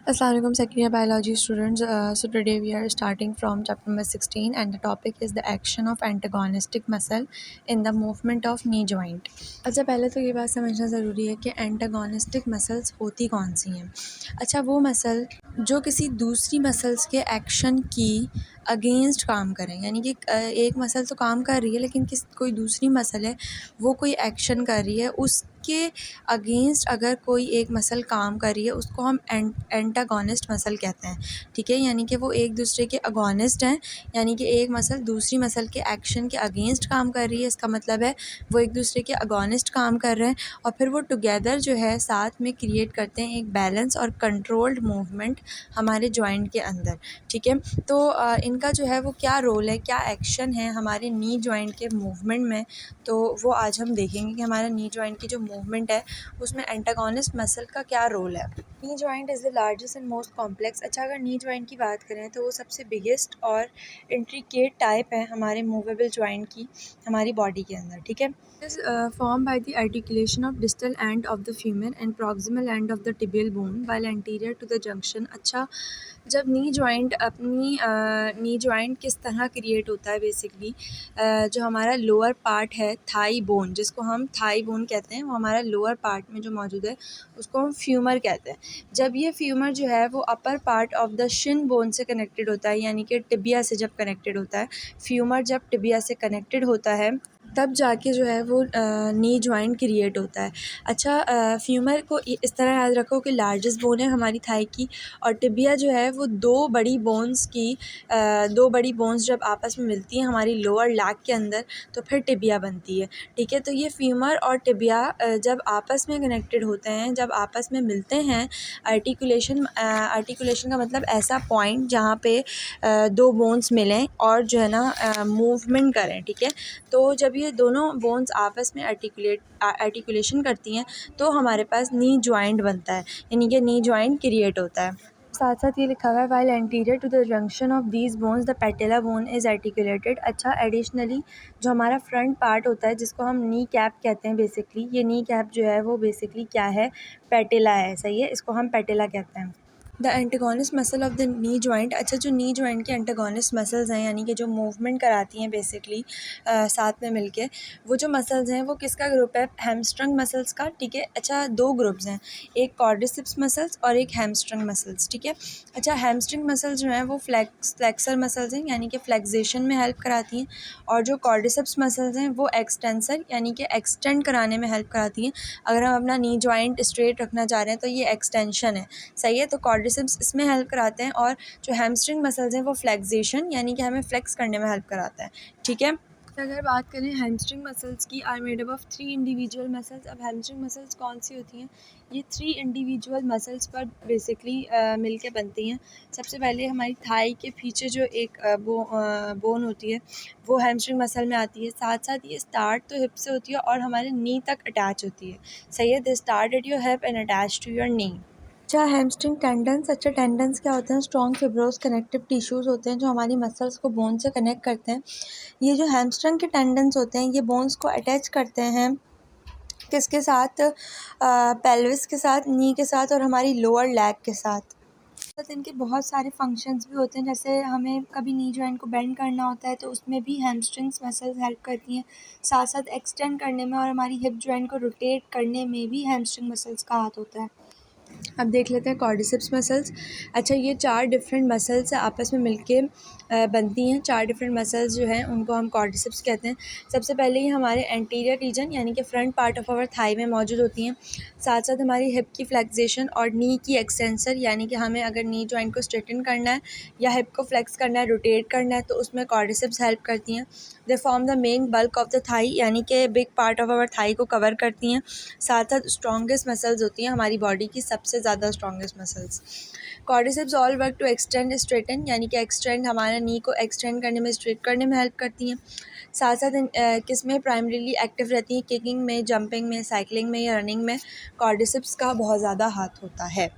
Assalamualaikum second year biology students. So today we are starting from chapter number 16 and the topic is the action of antagonistic muscle in the movement of knee joint. अच्छा पहले तो ये बात समझना ज़रूरी है कि antagonistic muscles होती कौन सी हैं। अच्छा वो मसल जो किसी दूसरी मसल्स के एक्शन की अगेंस्ट काम करें, यानी कि एक मसल तो काम कर रही है लेकिन कोई दूसरी मसल है वो कोई एक्शन कर रही है, उसके अगेंस्ट अगर कोई एक मसल काम कर रही है उसको हम एंटागोनिस्ट मसल कहते हैं। ठीक है, यानी कि वो एक दूसरे के अगोनिस्ट हैं, यानी कि एक मसल दूसरी मसल के एक्शन के अगेंस्ट काम कर रही है। इसका मतलब है वो एक दूसरे के अगोनिस्ट काम कर रहे हैं और फिर वो टुगेदर जो है साथ में क्रिएट करते हैं एक बैलेंस और कंट्रोल्ड मूवमेंट हमारे जॉइंट के अंदर। ठीक है, तो इनका जो है वो क्या रोल है, क्या एक्शन है हमारे नी जॉइंट के मूवमेंट में, तो वो आज हम देखेंगे कि हमारा नी जॉइंट की जो मूवमेंट है उसमें एंटागोनिस्ट मसल का क्या रोल है। Knee joint is the largest and most complex. अच्छा अगर नी जॉइंट की बात करें तो वो सबसे बिगेस्ट और इंट्रिकेट टाइप है हमारे मूवेबल जॉइंट की हमारी बॉडी के अंदर। ठीक है, is form by the articulation of distal end of the femur and proximal end of the tibial bone while anterior to the junction. अच्छा जब नी जॉइंट नी जॉइंट किस तरह क्रिएट होता है, बेसिकली जो हमारा लोअर पार्ट है thigh bone, जिसको हम थाई बोन कहते हैं, वो हमारा लोअर पार्ट में जो मौजूद है उसको हम फ्यूमर कहते हैं। जब ये फ्यूमर जो है वो upper part of the Shin bone से कनेक्टेड होता है, यानी कि टिबिया से जब कनेक्टेड होता है, फ्यूमर जब टिबिया से कनेक्टेड होता है तब जाके जो है वो नी जॉइंट क्रिएट होता है। अच्छा फ्यूमर को इस तरह याद रखो कि लार्जेस्ट बोन है हमारी थाई की और टिबिया जो है वो दो बड़ी बोन्स जब आपस में मिलती हैं हमारी लोअर लैग के अंदर तो फिर टिबिया बनती है। ठीक है, तो ये फ्यूमर और टिबिया जब आपस में कनेक्टेड होते हैं, जब आपस में मिलते हैं, आर्टिकुलेशन का मतलब ऐसा पॉइंट जहाँ पे दो बोन्स मिलें और जो है ना मूवमेंट करें। ठीक है, तो जब ये दोनों बोन्स आपस में आर्टिकुलेशन करती हैं तो हमारे पास नी जॉइंट बनता है, यानी कि नी जॉइंट क्रिएट होता है। साथ साथ ये लिखा हुआ है while anterior to the junction of these bones the patella bone is articulated. अच्छा एडिशनली जो हमारा फ्रंट पार्ट होता है जिसको हम नी कैप कहते हैं, बेसिकली ये नी कैप जो है वो बेसिकली क्या है, पेटेला है। सही है, इसको हम पेटेला कहते हैं। The antagonist muscle of the knee joint. अच्छा जो नी जॉइंट के एंटागोनिस्ट मसल्स हैं, यानी कि जो मूवमेंट कराती हैं बेसिकली साथ में मिलके, वो जो मसल्स हैं वो किसका ग्रुप है, हैमस्ट्रिंग मसल्स का। ठीक है, अच्छा दो ग्रुप्स हैं, एक क्वाड्रिसेप्स मसल्स और एक हैमस्ट्रिंग मसल्स। ठीक है, अच्छा हैमस्ट्रिंग मसल्स जो हैं वो फ्लेक्सर मसल्स हैं, यानी कि फ्लेक्सेशन में हेल्प कराती हैं, और जो क्वाड्रिसेप्स मसल्स हैं वो एक्सटेंसर यानी कि एक्सटेंड कराने में हेल्प कराती हैं। अगर हम अपना नी जॉइंट स्ट्रेट रखना चाह रहे हैं तो ये एक्सटेंशन है। सही है, तो क्वाड्रिसेप्स इसमें हेल्प कराते हैं और जो हैमस्ट्रिंग मसल्स हैं वो फ्लेक्सेशन यानी कि हमें फ्लेक्स करने में हेल्प कराता है। ठीक है, अगर बात करें हैमस्ट्रिंग मसल्स की, are made up of 3 individual muscles. अब हैमस्ट्रिंग मसल्स कौन सी होती हैं, ये 3 इंडिविजुअल मसल्स पर बेसिकली मिलके बनती हैं। सबसे पहले हमारी थाई के पीछे जो एक बोन होती है वो हैमस्ट्रिंग मसल में आती है। साथ साथ ये स्टार्ट तो हिप से होती है और हमारे नी तक अटैच होती है। सही है, they start at your hip and attach to your knee. अच्छा हैमस्ट्रिंग टेंडन्स। अच्छा टेंडन्स क्या होते हैं, स्ट्रॉन्ग फिब्रोस कनेक्टिव टिश्यूज़ होते हैं जो हमारी मसल्स को बोन से कनेक्ट करते हैं। ये जो हैमस्ट्रिंग के टेंडन्स होते हैं ये बोन्स को अटैच करते हैं किसके साथ, पेल्विस के साथ, नी के साथ और हमारी लोअर लैग के साथ। तो इनके बहुत सारे फंक्शंस भी होते हैं, जैसे हमें कभी नी जॉइंट को बेंड करना होता है तो उसमें भी हैमस्ट्रिंग्स मसल्स हेल्प करती हैं। साथ साथ एक्सटेंड करने में और हमारी हिप जॉइंट को रोटेट करने में भी हैमस्ट्रिंग मसल्स का हाथ होता है। अब देख लेते हैं क्वाड्रिसेप्स मसल्स। अच्छा ये 4 डिफरेंट मसल्स आपस में मिलके बनती हैं। 4 डिफरेंट मसल्स जो हैं उनको हम क्वाड्रिसेप्स कहते हैं। सबसे पहले ये हमारे एंटीरियर रीजन यानी कि front part of our thigh में मौजूद होती हैं। साथ साथ हमारी हिप की फ्लेक्सेशन और नी की एक्सटेंसर, यानी कि हमें अगर नी जॉइंट को स्ट्रेटन करना है या हिप को फ्लेक्स करना है, रोटेट करना है, तो उसमें क्वाड्रिसेप्स हेल्प करती हैं। They form the main bulk of the thigh, यानी कि big part of our thigh को कवर करती हैं। साथ साथ स्ट्रॉन्गेस्ट मसल्स होती हैं हमारी बॉडी की, सबसे ज़्यादा strongest muscles. Quadriceps all work to extend straighten, यानी कि एक्सटेंड हमारा नी को एक्सटेंड करने में, स्ट्रेट करने में हेल्प करती हैं। साथ साथ किस में प्राइमरीली एक्टिव रहती हैं, किकिंग में, जंपिंग में, साइकिलिंग में या रनिंग में क्वाड्रिसेप्स का बहुत ज़्यादा हाथ होता है।